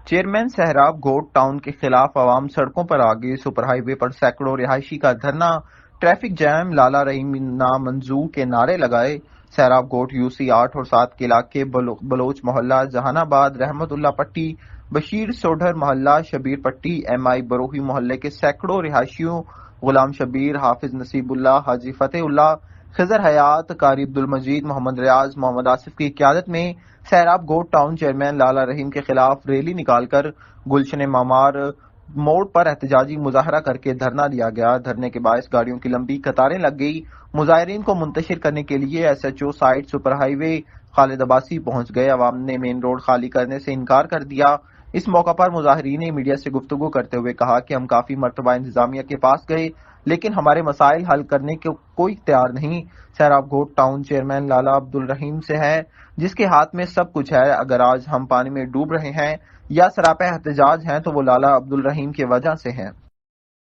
Chairman Sohrab گوٹ town کے خلاف عوام سڑکوں پر آ گئی۔ سپر ہائی وے پر سینکڑوں رہائشی کا دھرنا، ٹریفک جام، لالا رحیم نامنظور کے نعرے لگائے۔ سہراب گوٹ UC 8 اور 7 کے علاقے بلوچ محلہ، جہان آباد، رحمت اللہ پٹی، بشیر سوڈھر محلہ، شبیر پٹی، MI بروہی محلے کے سینکڑوں رہائشیوں غلام شبیر، حافظ نصیب اللہ، حاجی فتح اللہ، خضر حیات، قاری عبدالمجید، محمد ریاض، محمد آصف کی قیادت میں سہراب گوٹ ٹاؤن چیئرمین لالا رحیم کے خلاف ریلی نکال کر گلشن معمار موڑ پر احتجاجی مظاہرہ کر کے دھرنا دیا گیا۔ دھرنے کے باعث گاڑیوں کی لمبی قطاریں لگ گئی۔ مظاہرین کو منتشر کرنے کے لیے SHO سائٹ سپر ہائی وے خالد عباسی پہنچ گئے۔ عوام نے مین روڈ خالی کرنے سے انکار کر دیا۔ اس موقع پر مظاہرین نے میڈیا سے گفتگو کرتے ہوئے کہا کہ ہم کافی مرتبہ انتظامیہ کے پاس گئے لیکن ہمارے مسائل حل کرنے کو کوئی اختیار نہیں۔ سہراب گوٹ ٹاؤن چیئرمین لالا عبدالرحیم سے ہے جس کے ہاتھ میں سب کچھ ہے۔ اگر آج ہم پانی میں ڈوب رہے ہیں یا سراپا احتجاج ہیں تو وہ لالا عبدالرحیم کی وجہ سے ہیں۔